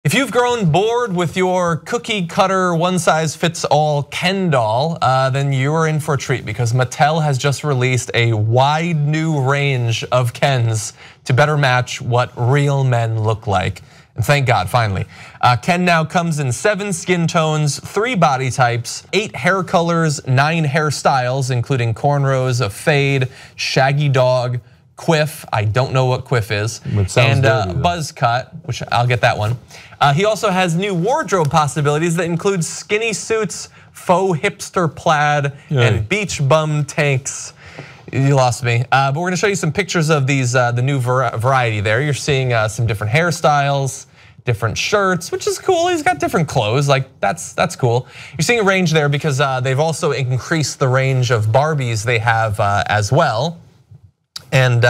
If you've grown bored with your cookie cutter one-size-fits-all Ken doll, then you're in for a treat because Mattel has just released a wide new range of Kens to better match what real men look like. And thank God, finally. Ken now comes in 7 skin tones, 3 body types, 8 hair colors, 9 hairstyles, including cornrows, a fade, shaggy dog, quiff, I don't know what quiff is, and buzz cut, which I'll get that one. He also has new wardrobe possibilities that include skinny suits, faux hipster plaid, and beach bum tanks. You lost me, but we're gonna show you some pictures of these, the new variety there. You're seeing some different hairstyles, different shirts, which is cool. He's got different clothes, like that's cool. You're seeing a range there because they've also increased the range of Barbies they have as well. And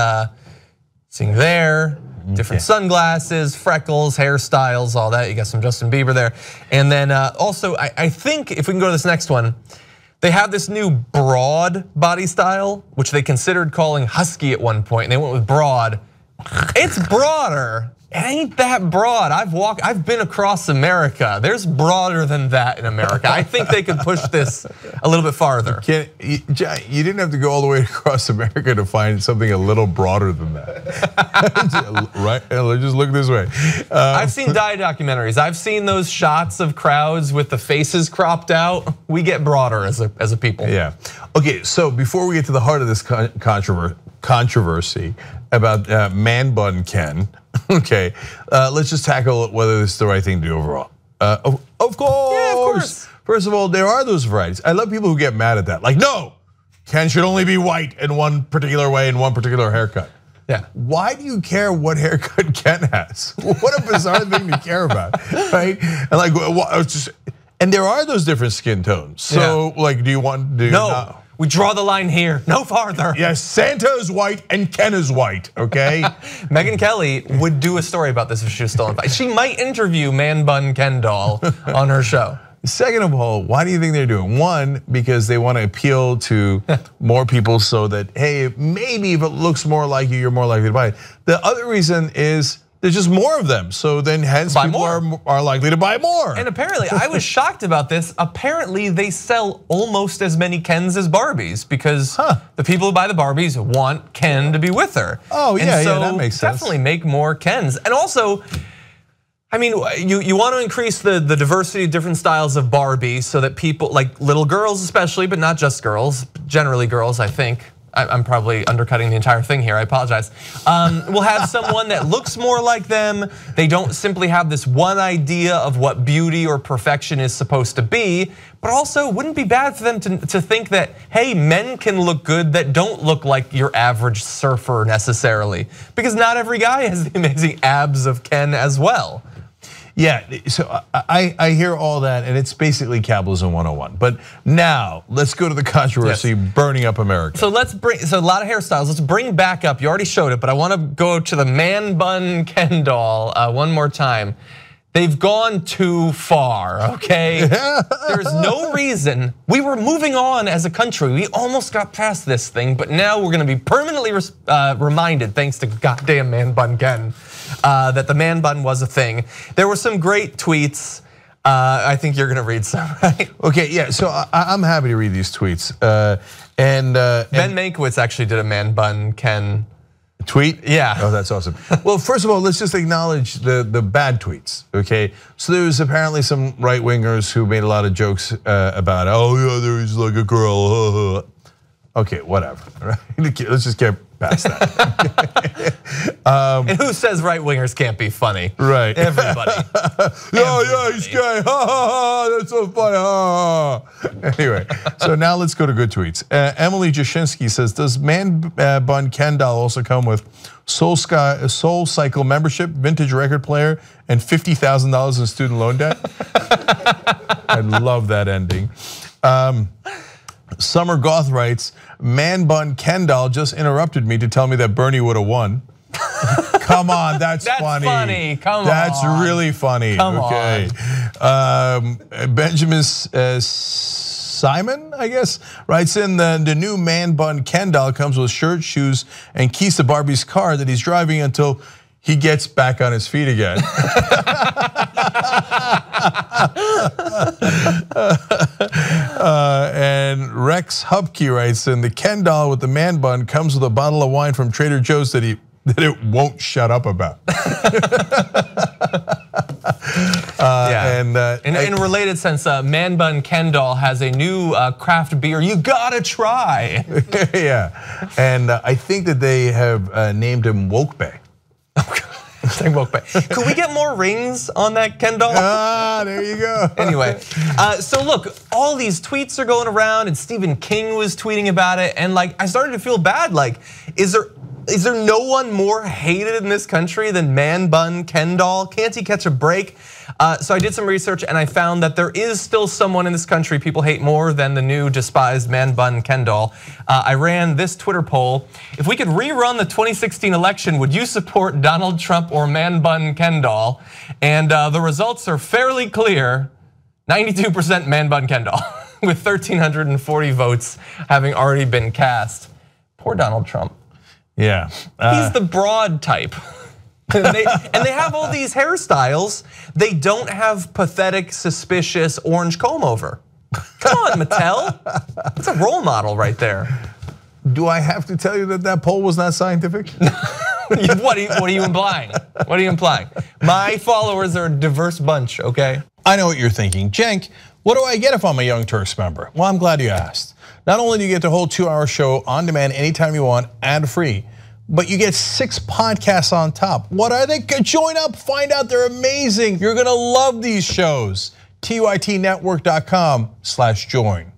seeing there, different sunglasses, freckles, hairstyles, all that. You got some Justin Bieber there. And then also, I think if we can go to this next one, they have this new broad body style, which they considered calling husky at one point, and they went with broad. It's broader. It ain't that broad. I've been across America. There's broader than that in America. I think they could push this a little bit farther. You didn't have to go all the way across America to find something a little broader than that, right? Let's just look this way. I've seen diet documentaries. I've seen those shots of crowds with the faces cropped out. We get broader as a people. Yeah. Okay. So before we get to the heart of this controversy about man bun Ken. Okay, let's just tackle whether this is the right thing to do overall. Of course. Yeah, of course. First of all, there are those varieties. I love people who get mad at that. Like, no, Ken should only be white in one particular way in one particular haircut. Yeah. Why do you care what haircut Ken has? What a bizarre thing to care about, right? And like, and there are those different skin tones. So, like, do you want to? No. We draw the line here, no farther. Yes, Santa is white and Ken is white, okay? Megyn Kelly would do a story about this if she was still invited. She might interview Man Bun Ken doll on her show. Second of all, why do you think they're doing? One, because they want to appeal to more people so that, hey, maybe if it looks more like you, you're more likely to buy it. The other reason is there's just more of them, so then hence people are likely to buy more. And apparently, I was shocked about this. Apparently, they sell almost as many Kens as Barbies because the people who buy the Barbies want Ken to be with her. Oh yeah, yeah, that makes sense. Definitely make more Kens. And also, I mean, you want to increase the diversity of different styles of Barbie so that people, like little girls especially, but not just girls, generally girls, I think. I'm probably undercutting the entire thing here, I apologize. We'll have someone that looks more like them. They don't simply have this one idea of what beauty or perfection is supposed to be, but also wouldn't be bad for them to think that, hey, men can look good that don't look like your average surfer necessarily. Because not every guy has the amazing abs of Ken as well. Yeah, so I hear all that, and it's basically capitalism 101. But now let's go to the controversy burning up America. So a lot of hairstyles. Let's bring back up. You already showed it, but I want to go to the man bun Ken doll one more time. They've gone too far, okay? There's no reason. We were moving on as a country. We almost got past this thing, but now we're gonna be permanently reminded, thanks to goddamn man bun Ken, that the man bun was a thing. There were some great tweets. I think you're gonna read some, right? Okay, yeah, so I'm happy to read these tweets. Ben Mankiewicz actually did a man bun Ken tweet? Yeah. Oh, that's awesome. Well, first of all, let's just acknowledge the bad tweets, okay? So there was apparently some right wingers who made a lot of jokes about, oh yeah, there's like a girl. Okay, whatever, right? Let's just get past that. And who says right wingers can't be funny? Right. Everybody. Yeah, he's gay. Ha ha ha. That's so funny. Ha. Anyway, so now let's go to good tweets. Emily Jashinsky says, does man bun Ken doll also come with Soul Cycle membership, vintage record player, and $50,000 in student loan debt? I love that ending. Summer Goth writes, man bun Ken doll just interrupted me to tell me that Bernie would have won. Come on, that's funny. Funny. Come on. That's really funny. Come on. Benjamin Simon, I guess, writes in the new man bun Ken doll comes with shirt, shoes, and keys to Barbie's car that he's driving until he gets back on his feet again. Rocky writes, and the Ken doll with the man bun comes with a bottle of wine from Trader Joe's that it won't shut up about. In a related sense, Man Bun Ken doll has a new craft beer you gotta try. Yeah, and I think that they have named him Woke Bay. Could we get more rings on that Ken doll? There you go. Anyway, so look, all these tweets are going around, and Stephen King was tweeting about it, and like I started to feel bad. Like, is there no one more hated in this country than Man Bun Ken doll? Can't he catch a break? So I did some research and I found that there is still someone in this country people hate more than the new despised Man Bun Ken doll. I ran this Twitter poll. If we could rerun the 2016 election, would you support Donald Trump or Man Bun Ken doll? And the results are fairly clear. 92% Man Bun Ken doll with 1,340 votes having already been cast. Poor Donald Trump. Yeah. He's the broad type. And they have all these hairstyles. They don't have pathetic, suspicious orange comb over. Come on, Mattel. That's a role model right there. Do I have to tell you that poll was not scientific? What are you implying? What are you implying? My followers are a diverse bunch, okay? I know what you're thinking. Cenk, what do I get if I'm a Young Turks member? Well, I'm glad you asked. Not only do you get the whole 2-hour show on demand anytime you want, ad-free, but you get 6 podcasts on top. What are they? Join up, find out they're amazing. You're gonna love these shows. TYTnetwork.com/join.